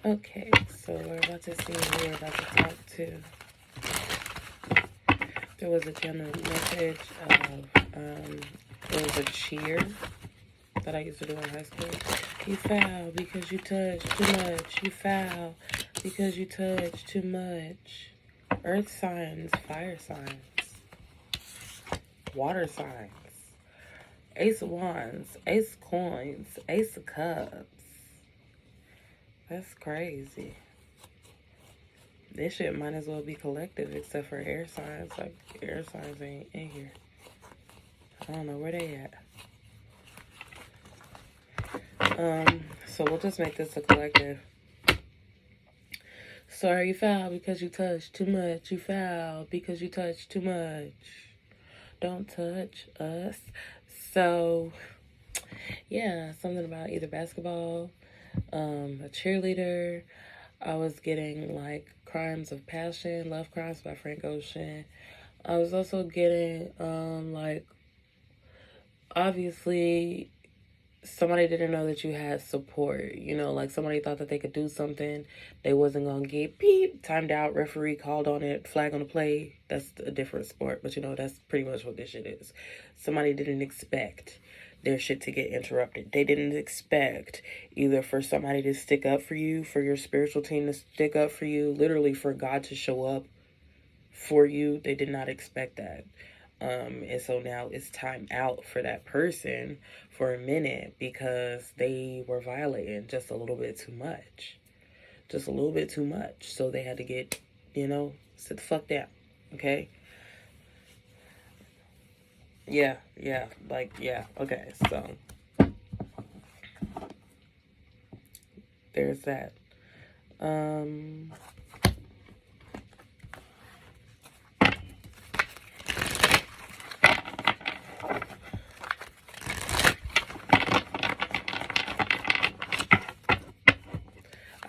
Okay, so we're about to see who we're about to talk to. There was a general message of, there was a cheer that I used to do in high school. You foul because you touch too much. You foul because you touch too much. Earth signs, fire signs, water signs, ace of wands, ace of coins, ace of cups. That's crazy. This shit might as well be collective except for air signs. Like, air signs ain't in here. I don't know where they at. So we'll just make this a collective. Sorry, you foul because you touch too much. You foul because you touch too much. Don't touch us. So, yeah, something about either basketball, a cheerleader. I was getting like Crimes of Passion, Love Crimes by Frank Ocean. I was also getting like, obviously somebody didn't know that you had support. You know, like somebody thought that they could do something, they wasn't gonna get beep, timed out, referee called on it, flag on the play. That's a different sport, but you know, that's pretty much what this shit is. Somebody didn't expect their shit to get interrupted. They didn't expect either for somebody to stick up for you, for your spiritual team to stick up for you, literally for God to show up for you. They did not expect that. And so now it's time out for that person for a minute because they were violating just a little bit too much. Just a little bit too much. So they had to get, sit the fuck down. Okay? Yeah. Okay, so there's that.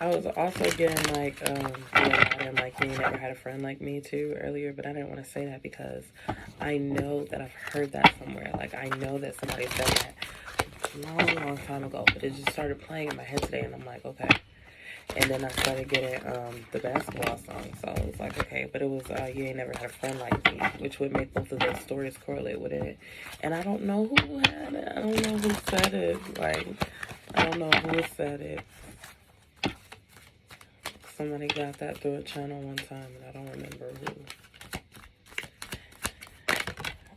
I was also getting like, I didn't like me, never had a friend like me too earlier, but I didn't want to say that because I know that I've heard that somewhere. Like, I know that somebody said that long time ago, but it just started playing in my head today, and I'm like, okay. And then I started getting the basketball song, so I was like, okay, but it was You Ain't Never Had a Friend Like Me, which would make both of those stories correlate with it. And I don't know who had it. I don't know who said it. Like, I don't know who said it. Somebody got that through a channel one time, and I don't remember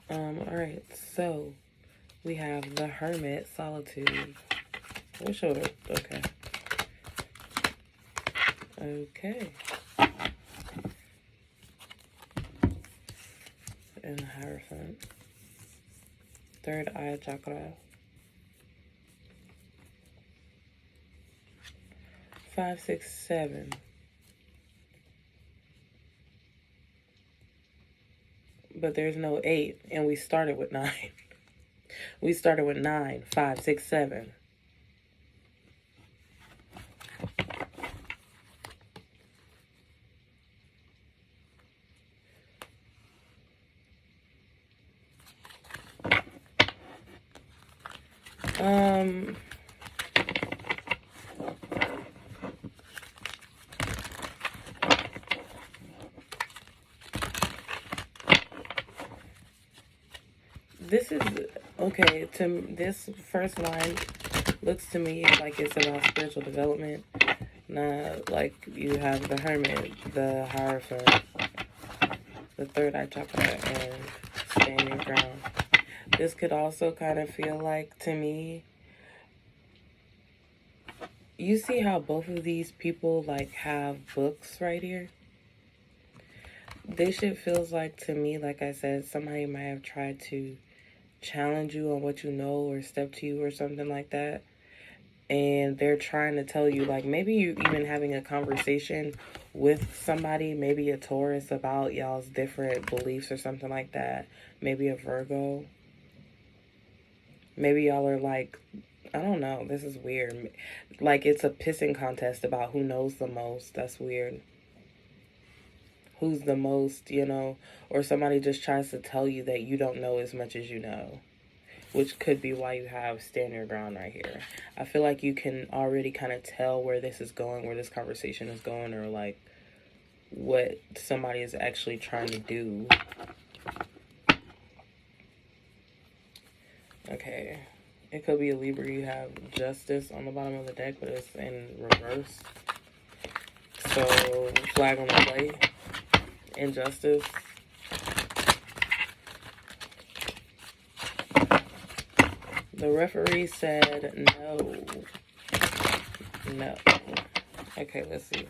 who. Alright, so we have The Hermit, Solitude. We'll show it. Okay. And the Hierophant. Third eye chakra. 5, 6, 7. But there's no 8, and we started with 9. We started with 9, 5, 6, 7. This is, okay, this first line looks to me like it's about spiritual development. Not like you have the Hermit, the Hierophant, the third eye chakra, and stand your ground. This could also kind of feel like, to me, you see how both of these people like have books right here? This shit feels like, to me, like I said, somebody might have tried to challenge you on what you know or step to you or something like that. And they're trying to tell you, like, maybe you even having a conversation with somebody, maybe a Taurus, about y'all's different beliefs or something like that. Maybe a Virgo. Maybe y'all are like, I don't know, this is weird. Like, it's a pissing contest about who knows the most. That's weird. Who's the most, or somebody just tries to tell you that you don't know as much as you know. which could be why you have stand your ground right here. I feel like you can already kind of tell where this is going, where this conversation is going, or like what somebody is actually trying to do. Okay. It could be a Libra. You have Justice on the bottom of the deck, but it's in reverse. So, flag on the play. Injustice. The referee said no. No. Okay, let's see.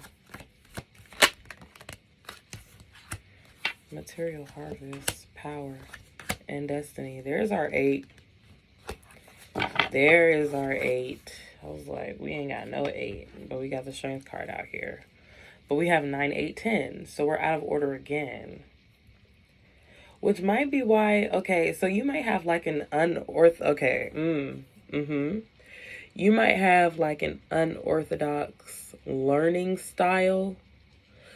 Material harvest, power, and destiny. There's our 8. There is our 8. I was like, we ain't got no 8, but we got the strength card out here. But we have 9, 8, 10. So we're out of order again. Which might be why, okay, so you might have like an You might have like an unorthodox learning style.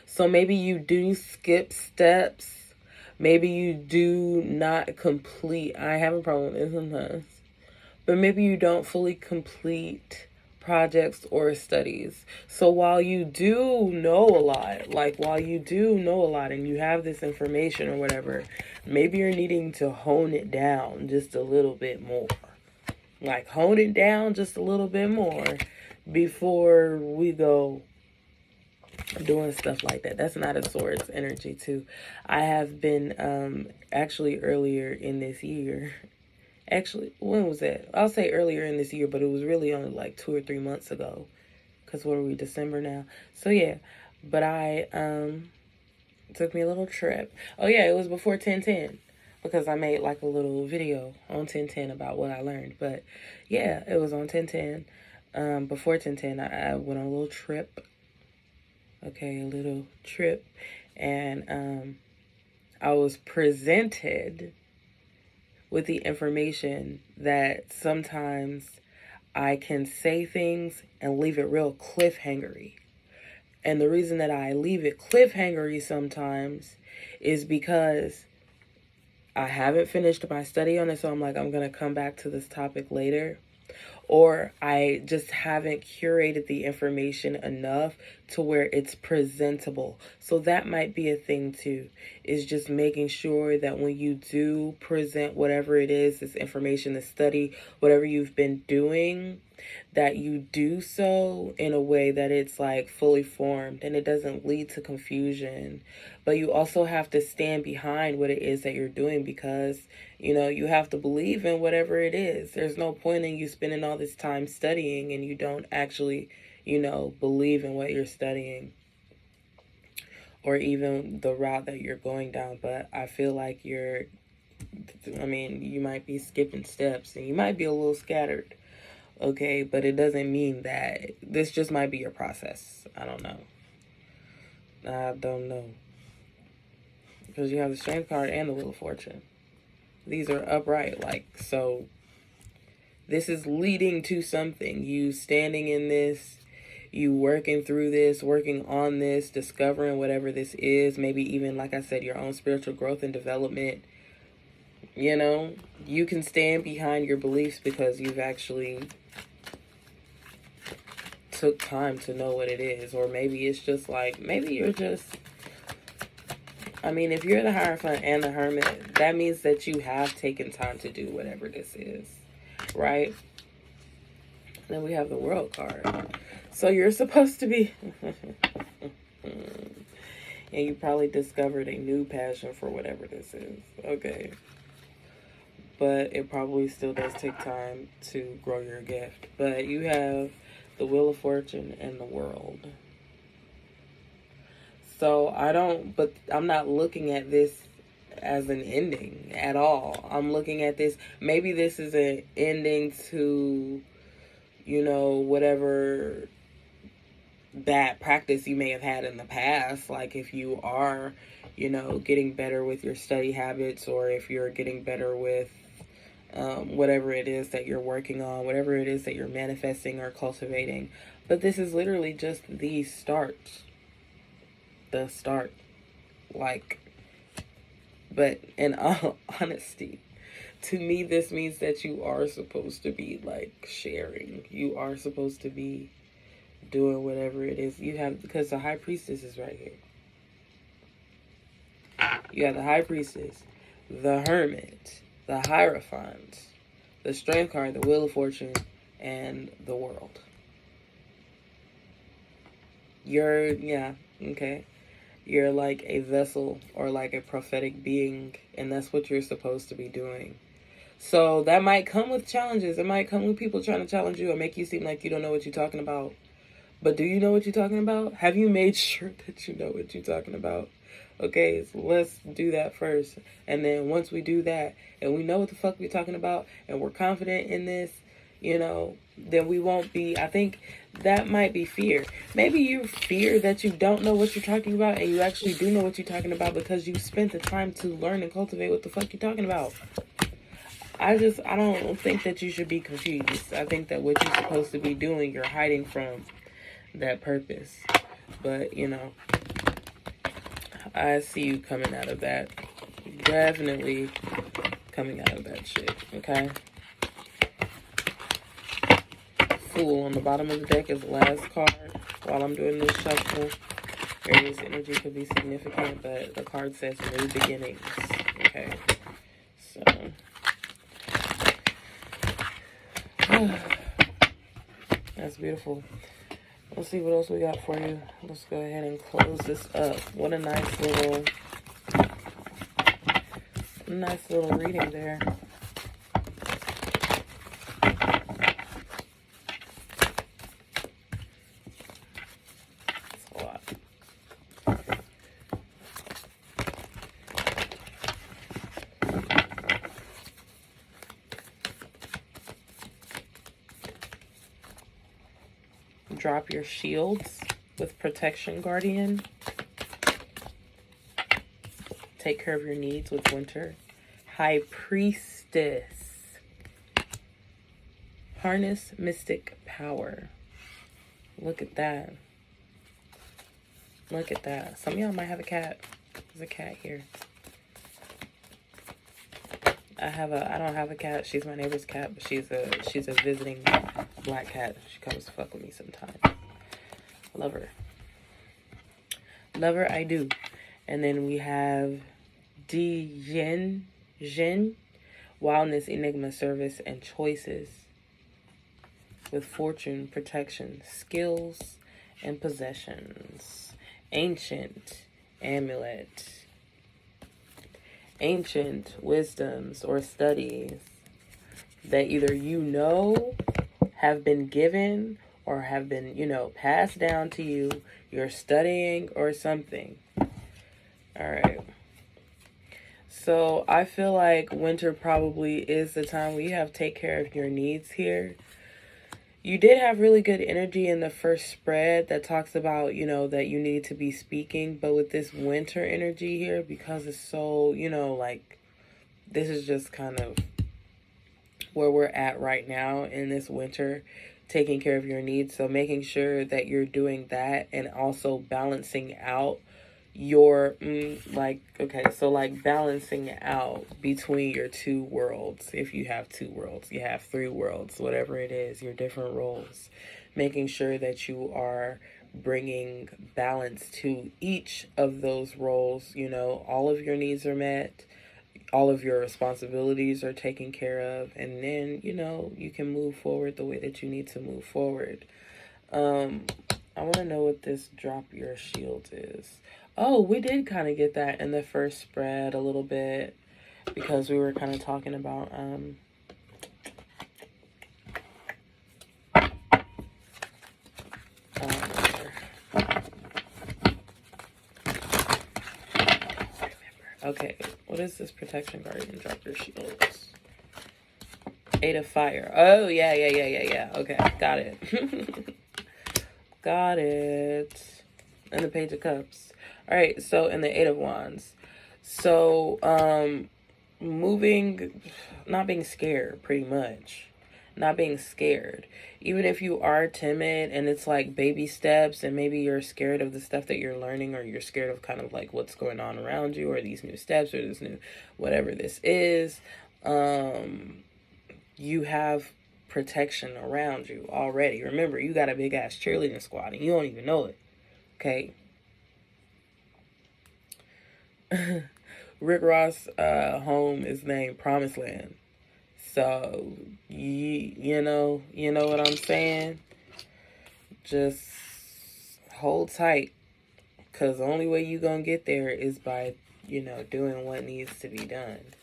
So maybe you do skip steps. Maybe you do not complete. I have a problem with this sometimes. But maybe you don't fully complete projects or studies. So while you do know a lot, and you have this information or whatever, maybe you're needing to hone it down just a little bit more. Like hone it down just a little bit more before we go doing stuff like that. That's not a Swords energy too. I have been actually earlier in this year. Actually, when was that? I'll say earlier in this year, but it was really only like 2 or 3 months ago. Because what are we, December now? So yeah, but I took me a little trip. Oh yeah, it was before 1010. Because I made like a little video on 1010 about what I learned. But yeah, it was on 1010. Before 1010, I went on a little trip. Okay, a little trip. And I was presented with the information that sometimes I can say things and leave it real cliffhangery. And the reason that I leave it cliffhangery sometimes is because I haven't finished my study on it, so I'm like, I'm going to come back to this topic later. Or I just haven't curated the information enough to where it's presentable. So that might be a thing too, is just making sure that when you do present whatever it is, this information, this study, whatever you've been doing, that you do so in a way that it's like fully formed and it doesn't lead to confusion. But you also have to stand behind what it is that you're doing, because you have to believe in whatever it is. There's no point in you spending all this time studying and you don't actually, believe in what you're studying or even the route that you're going down. But I feel like you might be skipping steps and you might be a little scattered. Okay, but it doesn't mean that. This just might be your process. I don't know. Because you have the Strength card and the Wheel of Fortune. These are upright, so this is leading to something. You standing in this, you working through this, working on this, discovering whatever this is, maybe even, like I said, your own spiritual growth and development. You can stand behind your beliefs because you've actually took time to know what it is. Or maybe it's just maybe you're just, if you're the Hierophant and the Hermit, that means that you have taken time to do whatever this is, right? Then we have the World card. So you're supposed to be, and you probably discovered a new passion for whatever this is, okay? But it probably still does take time to grow your gift. But you have the Wheel of Fortune and the World. So I'm not looking at this as an ending at all. I'm looking at this, maybe this is an ending to, whatever bad practice you may have had in the past. Like if you are, getting better with your study habits, or if you're getting better with whatever it is that you're working on, whatever it is that you're manifesting or cultivating. But this is literally just the start. The start. But in all honesty, to me, this means that you are supposed to be like sharing. You are supposed to be doing whatever it is you have, because the high priestess is right here. You got the high priestess, the hermit, the hierophant, the strength card, the wheel of fortune, and the world. You're, yeah, okay. You're like a vessel or like a prophetic being, and that's what you're supposed to be doing. So that might come with challenges. It might come with people trying to challenge you or make you seem like you don't know what you're talking about. But do you know what you're talking about? Have you made sure that you know what you're talking about? Okay, so let's do that first. And then once we do that and we know what the fuck we're talking about and we're confident in this, you know, then we won't be, I think that might be fear. Maybe you fear that you don't know what you're talking about and you actually do know what you're talking about because you spent the time to learn and cultivate what the fuck you're talking about. I don't think that you should be confused. I think that what you're supposed to be doing, you're hiding from that purpose. But, you know, I see you coming out of that. Definitely coming out of that shit, okay? Fool on the bottom of the deck is the last card. While I'm doing this shuffle, Aries energy could be significant, but the card says new beginnings, okay? So, that's beautiful. Let's see what else we got for you. Let's go ahead and close this up. What a nice little reading there. That's a lot. Drop your shields with protection, guardian. Take care of your needs with winter. High priestess. Harness mystic power. Look at that. Look at that. Some of y'all might have a cat. There's a cat here. I don't have a cat. She's my neighbor's cat, but she's a visiting black cat. She comes to fuck with me sometimes. Love her. Love her, I do. And then we have Jin, wildness, enigma, service, and choices. With fortune, protection, skills, and possessions. Ancient, amulet. Ancient wisdoms or studies that either you know have been given or have been, you know, passed down to you. You're studying or something. All right. So I feel like winter probably is the time where you have to take care of your needs here. You did have really good energy in the first spread that talks about, you know, that you need to be speaking. But with this winter energy here, because it's so, you know, like, this is just kind of where we're at right now in this winter, taking care of your needs. So making sure that you're doing that and also balancing out your balancing out between your two worlds. If you have two worlds, you have three worlds, whatever it is, your different roles, making sure that you are bringing balance to each of those roles. You know, all of your needs are met, all of your responsibilities are taken care of, and then, you know, you can move forward the way that you need to move forward. I want to know what this drop your shield is. Oh, we did kind of get that in the first spread a little bit because we were kind of talking about okay, what is this protection guardian? Drop your shields. 8 of fire. Oh, yeah. Okay, got it. Got it. And the Page of Cups. All right, so in the 8 of Wands. So, not being scared, pretty much. Not being scared. Even if you are timid and it's like baby steps and maybe you're scared of the stuff that you're learning, or you're scared of kind of like what's going on around you, or these new steps, or this new whatever this is. You have protection around you already. Remember, you got a big ass cheerleading squad and you don't even know it. Okay. Rick Ross' home is named Promised Land. So you know what I'm saying? Just hold tight, cause the only way you gonna get there is by doing what needs to be done.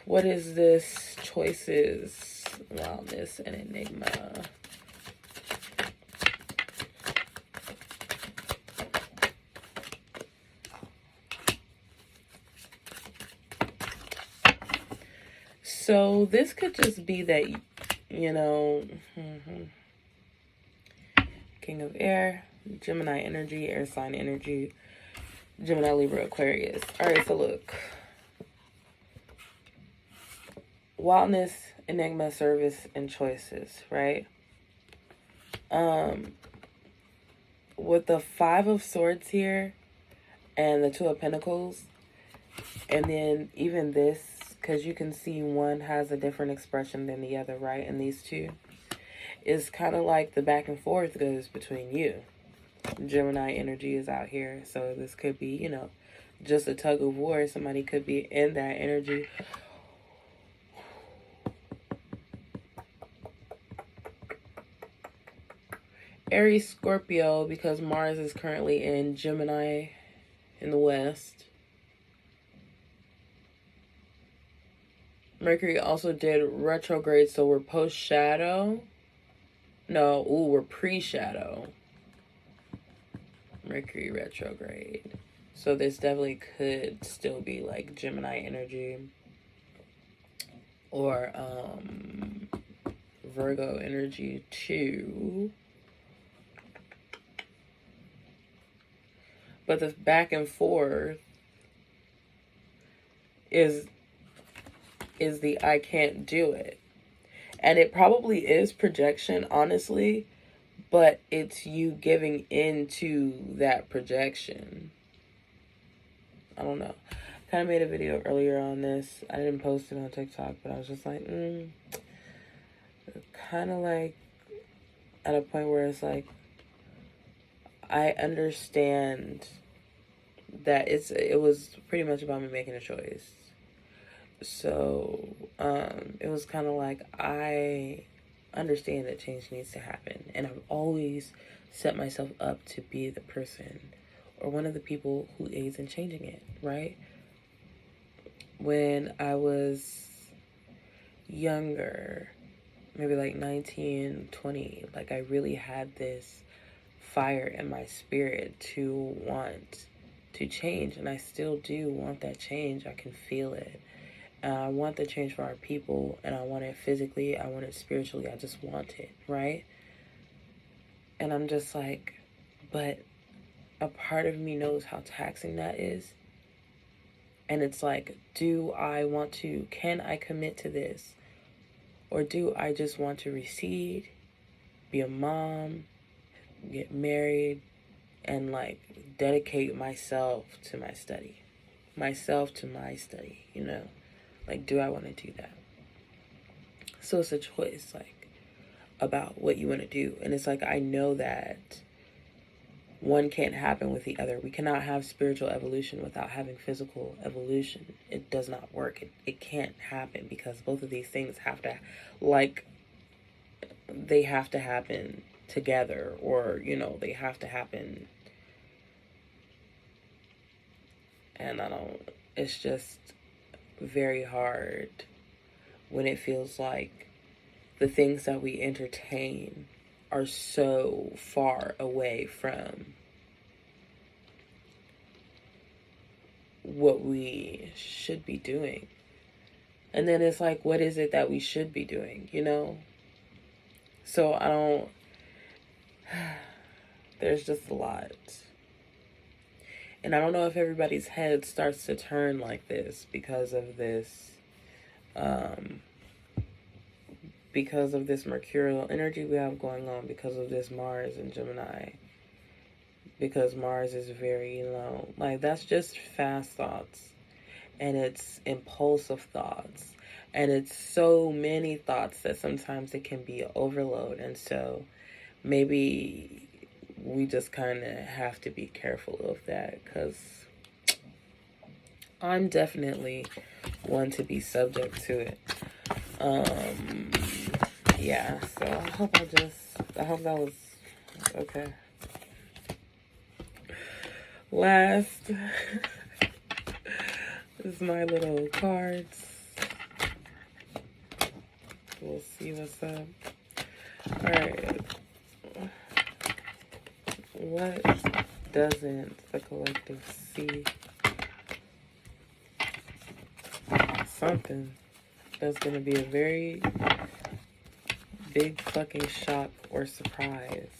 What is this? Choices, wildness, and enigma. So this could just be that, King of Air, Gemini energy, air sign energy, Gemini, Libra, Aquarius. All right, so look. Wildness, enigma, service, and choices, right? With the Five of Swords here and the Two of Pentacles, and then even this, because you can see one has a different expression than the other, right? And these two is kind of like the back and forth goes between you. Gemini energy is out here, so this could be, just a tug of war. Somebody could be in that energy. Aries, Scorpio, because Mars is currently in Gemini in the West. Mercury also did retrograde, so we're post-shadow. No, we're pre-shadow. Mercury retrograde. So this definitely could still be like Gemini energy. Or Virgo energy too. But the back and forth is the I can't do it. And it probably is projection, honestly, but it's you giving into that projection. I don't know. I kind of made a video earlier on this. I didn't post it on TikTok, but I was just like, kind of like at a point where it's like, I understand that it was pretty much about me making a choice. So it was kind of like, I understand that change needs to happen, and I've always set myself up to be the person or one of the people who aids in changing it, right? When I was younger, maybe like 19, 20, like I really had this fire in my spirit to want to change, and I still do want that change. I can feel it. I want the change for our people, and I want it physically, I want it spiritually, I just want it, right? And I'm just like, but a part of me knows how taxing that is. And it's like, do I want to, can I commit to this? Or do I just want to recede, be a mom, get married, and like dedicate myself to my study? Like, do I want to do that? So it's a choice, like, about what you want to do. And it's like, I know that one can't happen with the other. We cannot have spiritual evolution without having physical evolution. It does not work. It can't happen, because both of these things have to, like, they have to happen together, or, they have to happen. And it's just very hard when it feels like the things that we entertain are so far away from what we should be doing. And then it's like, what is it that we should be doing, So there's just a lot. And I don't know if everybody's head starts to turn like this because of this mercurial energy we have going on, because of this Mars and Gemini. Because Mars is very, like, that's just fast thoughts. and it's impulsive thoughts, and it's so many thoughts that sometimes it can be overload. And so maybe we just kind of have to be careful of that, because I'm definitely one to be subject to it. Yeah, so I hope that was okay. Last is my little cards. We'll see what's up. Alright. What doesn't the collective see? Something that's going to be a very big fucking shock or surprise.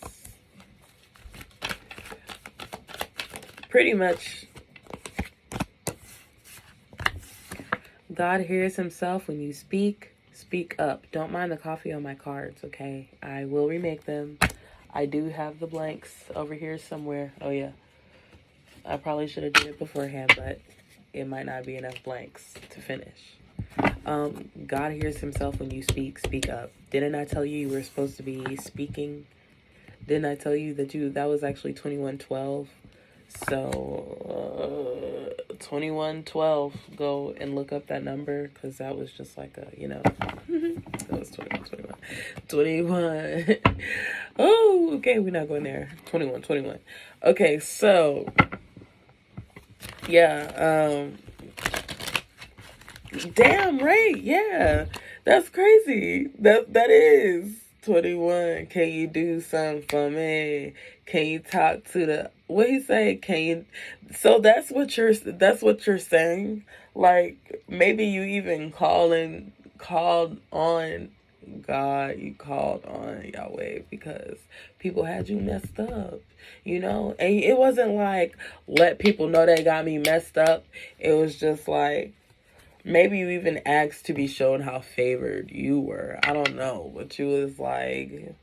Pretty much, God hears himself when you speak. Speak up. Don't mind the coffee on my cards, okay? I will remake them. I do have the blanks over here somewhere. Oh, yeah. I probably should have did it beforehand, but it might not be enough blanks to finish. God hears himself when you speak. Speak up. Didn't I tell you were supposed to be speaking? Didn't I tell you that was actually 2112? So, 2112, go and look up that number, because that was just like a, that was 21. Oh, okay, we're not going there. 21. Okay, so, yeah, damn right, yeah, that's crazy. That is 21. Can you do something for me? Can you talk to what he say? Can you? So that's what you're saying. Like, maybe you even called on God, you called on Yahweh because people had you messed up, and it wasn't like, let people know they got me messed up. It was just like, maybe you even asked to be shown how favored you were. I don't know. But you was like,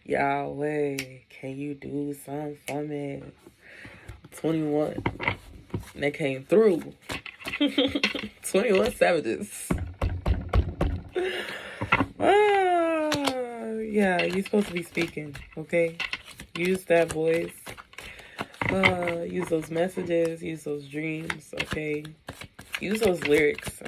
Yahweh, can you do something for me? 21. And they came through. 21 savages. Yeah, you're supposed to be speaking, okay? Use that voice. Use those messages. Use those dreams, okay? Use those lyrics.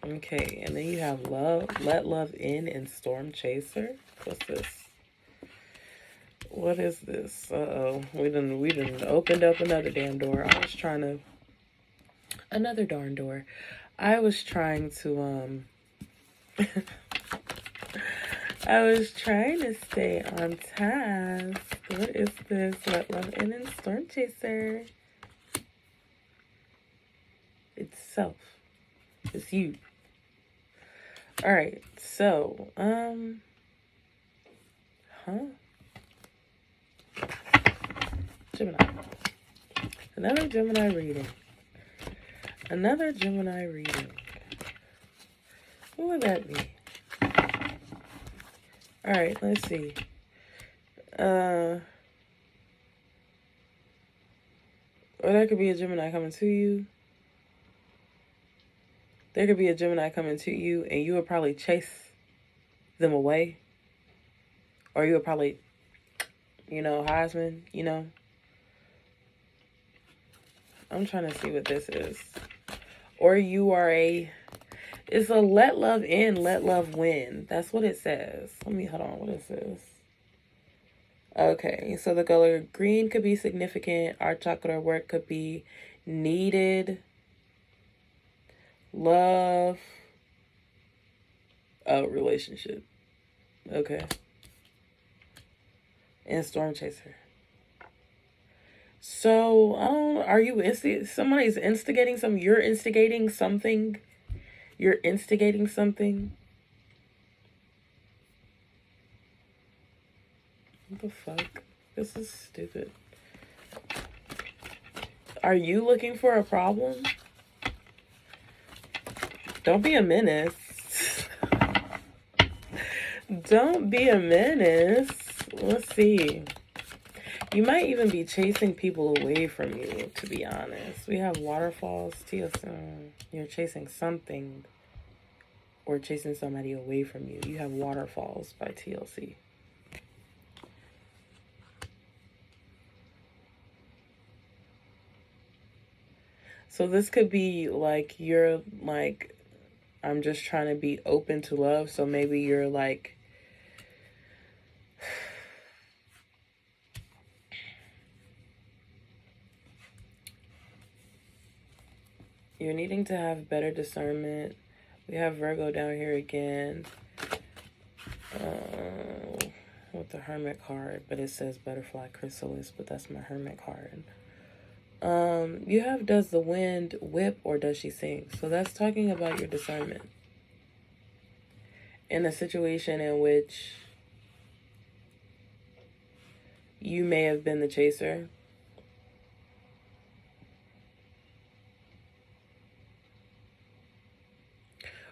Okay, and then you have love, let love in, and storm chaser. What's this? What is this? We done opened up another damn door. Another darn door. I was trying to I was trying to stay on task. What is this? Let love in and storm chaser. It's self. It's you. Alright, so, Gemini. Another Gemini reading. What would that be? Alright, let's see. Or that could be a Gemini coming to you. There could be a Gemini coming to you, and you would probably chase them away. Or you would probably, Heisman, I'm trying to see what this is. Or you are it's a let love in, let love win. That's what it says. Hold on, what is this? Okay, so the color green could be significant. Art, chocolate, or work could be needed. Love. Oh, relationship. Okay. And storm chaser. So, are you somebody's instigating something? You're instigating something? You're instigating something? What the fuck? This is stupid. Are you looking for a problem? Don't be a menace. Don't be a menace. Let's see. You might even be chasing people away from you, to be honest. We have waterfalls, TSM. You're chasing something or chasing somebody away from you. You have waterfalls by TLC. So this could be like, you're like, I'm just trying to be open to love. So maybe you're like, you're needing to have better discernment. We have Virgo down here again. With the Hermit card, but it says Butterfly Chrysalis, but that's my Hermit card. You have does the wind whip or does she sing? So that's talking about your discernment. In a situation in which you may have been the chaser.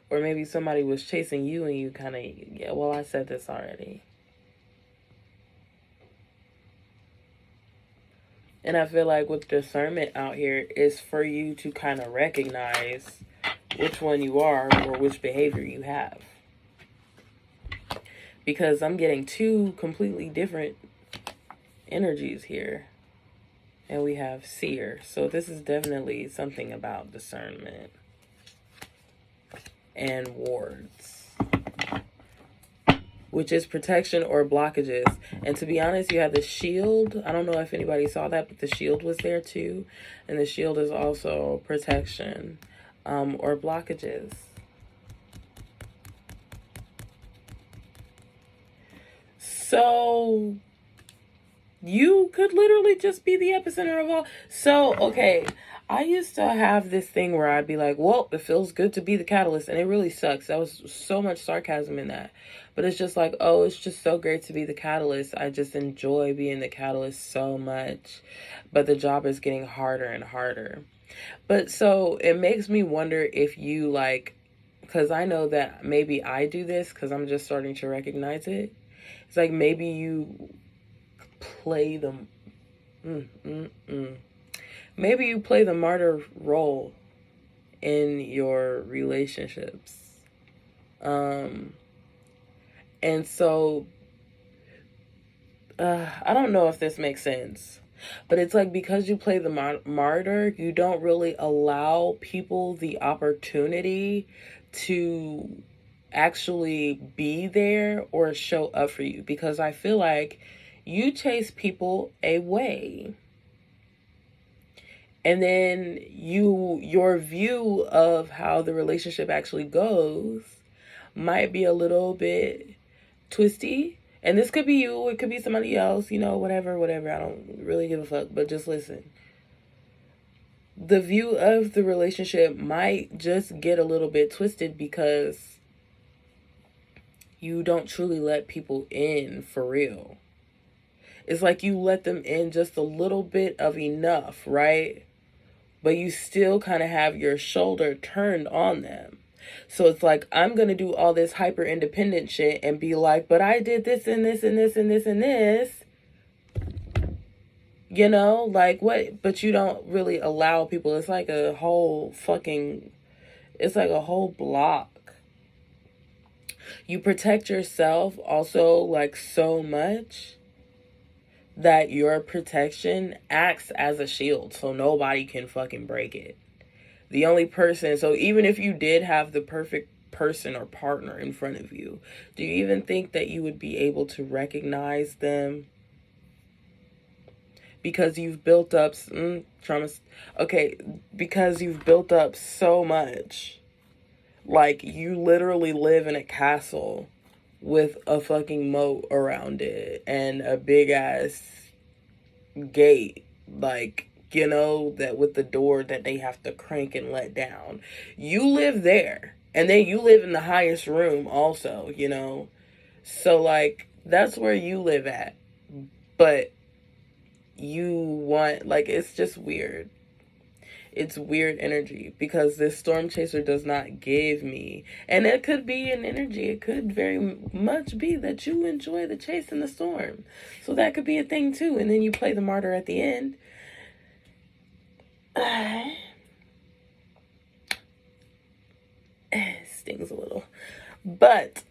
Or maybe somebody was chasing you and you kind of, yeah, well, I said this already. And I feel like with discernment out here is for you to kind of recognize which one you are or which behavior you have. Because I'm getting two completely different energies here. And we have seer. So this is definitely something about discernment. And wards, which is protection or blockages. And to be honest, you have the shield. I don't know if anybody saw that, but the shield was there too. And the shield is also protection or blockages. So you could literally just be the epicenter of all. So, okay, I used to have this thing where I'd be like, well, it feels good to be the catalyst. And it really sucks. That was so much sarcasm in that. But it's just like, oh, it's just so great to be the catalyst. I just enjoy being the catalyst so much. But the job is getting harder and harder. But so it makes me wonder if you like, because I know that maybe I do this because I'm just starting to recognize it. It's like maybe you play the maybe you play the martyr role in your relationships, and so I don't know if this makes sense, but it's like because you play the martyr, you don't really allow people the opportunity to actually be there or show up for you, because I feel like you chase people away. And then your view of how the relationship actually goes might be a little bit twisty. And this could be you, it could be somebody else, you know, whatever. I don't really give a fuck, but just listen. The view of the relationship might just get a little bit twisted because you don't truly let people in for real. It's like you let them in just a little bit of enough, right? But you still kind of have your shoulder turned on them. So it's like, I'm going to do all this hyper independent shit and be like, but I did this and this and this and this and this. You know, like what? But you don't really allow people. It's like a whole it's like a whole block. You protect yourself also like so much that your protection acts as a shield so nobody can fucking break it. The only person, so even if you did have the perfect person or partner in front of you, do you even think that you would be able to recognize them? Because you've built up trauma. Okay, because you've built up so much. Like, you literally live in a castle with a fucking moat around it and a big ass gate, like, you know, that with the door that they have to crank and let down. You live there, and then you live in the highest room also, you know. So like that's where you live at, but you want, like, it's just weird. It's weird energy because this storm chaser does not give me, and it could be an energy. It could very much be that you enjoy the chase and the storm. So that could be a thing too. And then you play the martyr at the end. It stings a little. But,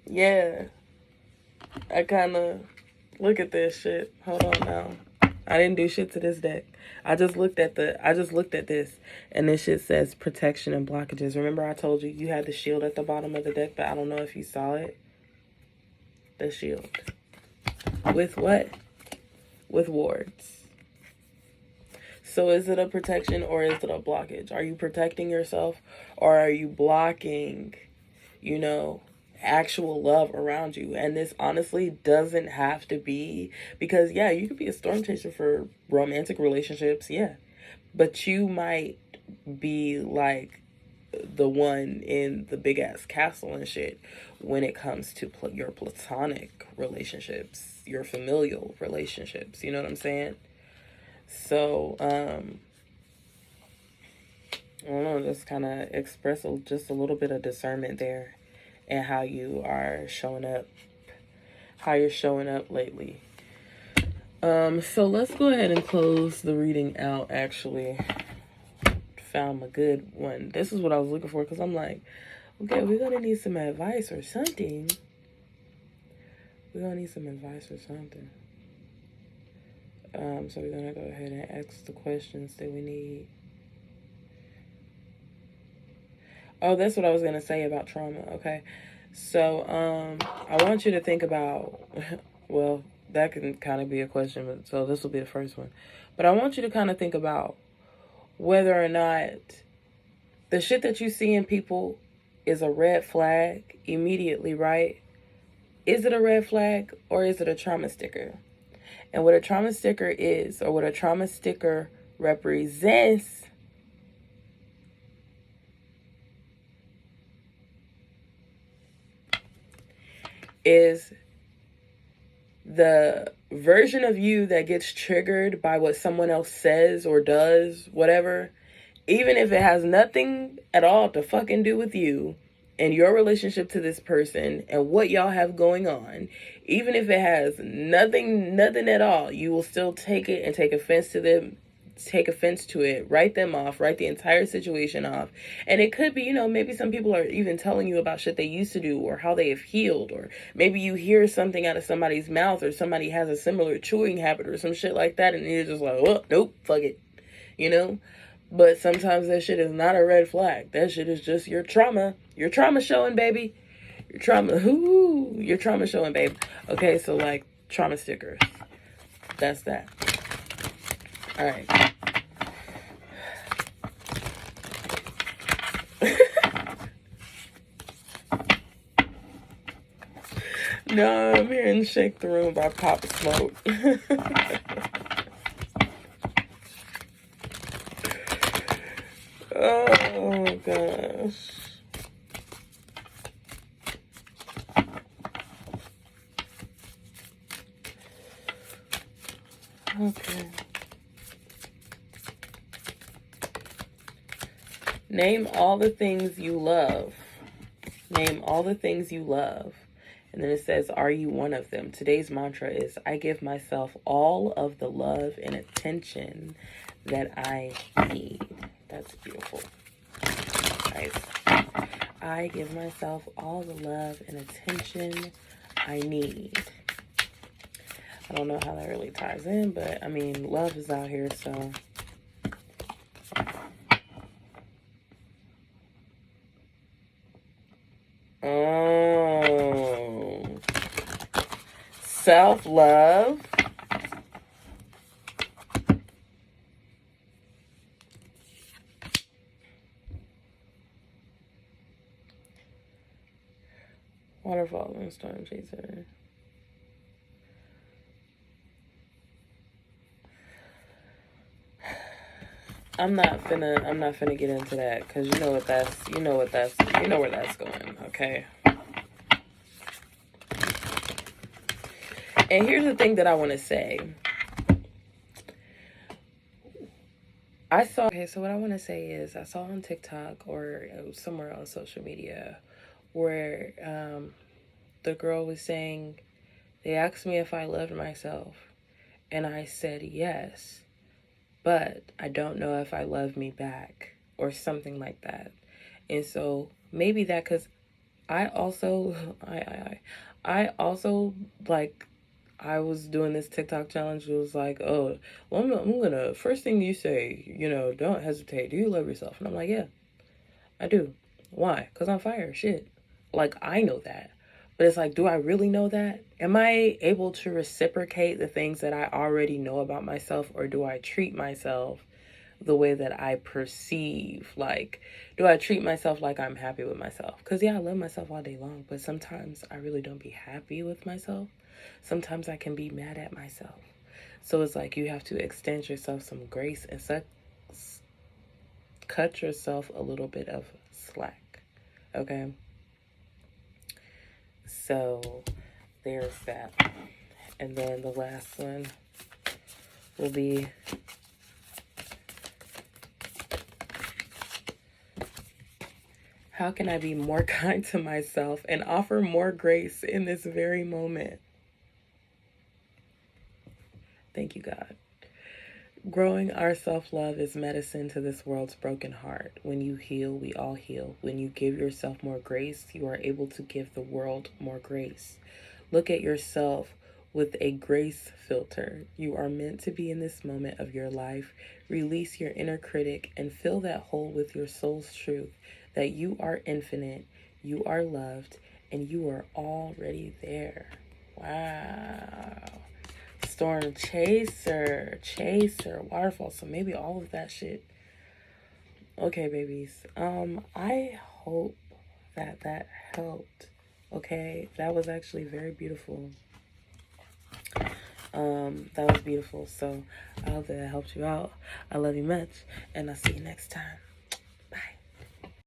yeah. I kind of look at this shit. Hold on now. I didn't do shit to this deck. I just looked at this, and this shit says protection and blockages. Remember I told you you had the shield at the bottom of the deck, but I don't know if you saw it. The shield. With what? With wards. So is it a protection or is it a blockage? Are you protecting yourself or are you blocking, you know, actual love around you? And this honestly doesn't have to be, because yeah, you could be a storm chaser for romantic relationships, yeah, but you might be like the one in the big ass castle and shit when it comes to your platonic relationships, your familial relationships, you know what I'm saying? So I don't know, just kind of express just a little bit of discernment there and how you are showing up, how you're showing up lately. So let's go ahead and close the reading out. Actually found a good one. This is what I was looking for, because I'm like, okay, we're gonna need some advice or something. So we're gonna go ahead and ask the questions that we need. Oh, that's what I was gonna say about trauma. Okay, so I want you to think about, well, that can kind of be a question, but so this will be the first one. But I want you to kind of think about whether or not the shit that you see in people is a red flag immediately, right? Is it a red flag or is it a trauma sticker? And what a trauma sticker is, or what a trauma sticker represents, is the version of you that gets triggered by what someone else says or does, whatever, even if it has nothing at all to fucking do with you and your relationship to this person and what y'all have going on. Even if it has nothing at all, you will still take it and take offense to it, write them off, write the entire situation off. And it could be, you know, maybe some people are even telling you about shit they used to do or how they have healed, or maybe you hear something out of somebody's mouth or somebody has a similar chewing habit or some shit like that, and you're just like, oh, nope, fuck it, you know? But sometimes that shit is not a red flag. That shit is just your trauma. Your trauma showing, baby. Your trauma showing, babe. Okay, so like trauma stickers. That's that. All right. No, I'm hearing Shake the Room by Pop Smoke. Oh, gosh. Okay. Name all the things you love. Name all the things you love. And then it says, are you one of them? Today's mantra is, I give myself all of the love and attention that I need. That's beautiful. Nice. I give myself all the love and attention I need. I don't know how that really ties in, but I mean, love is out here, so. Oh. Self-love. Waterfall and Storm Chaser. I'm not finna get into that, because you know where that's going, okay? And here's the thing that I want to say. Okay, so what I want to say is I saw on TikTok or somewhere on social media where the girl was saying, they asked me if I loved myself, and I said yes, but I don't know if I love me back, or something like that. And so maybe that, because I also, I also, like, I was doing this TikTok challenge. It was like, oh, well, I'm gonna, first thing you say, don't hesitate. Do you love yourself? And I'm like, yeah, I do. Why? Because I'm fire. Shit. Like, I know that. But it's like, do I really know that? Am I able to reciprocate the things that I already know about myself, or do I treat myself the way that I perceive? Like, do I treat myself like I'm happy with myself? Because, yeah, I love myself all day long, but sometimes I really don't be happy with myself. Sometimes I can be mad at myself. So it's like you have to extend yourself some grace and cut yourself a little bit of slack. Okay? So there's that. And then the last one will be, how can I be more kind to myself and offer more grace in this very moment? Thank you, God. Growing our self-love is medicine to this world's broken heart. When you heal, we all heal. When you give yourself more grace, you are able to give the world more grace. Look at yourself with a grace filter. You are meant to be in this moment of your life. Release your inner critic and fill that hole with your soul's truth that you are infinite, you are loved, and you are already there. Wow. Storm chaser, waterfall. So maybe all of that shit. Okay, babies. I hope that helped. Okay, that was actually very beautiful. That was beautiful. So I hope that helped you out. I love you much, and I'll see you next time.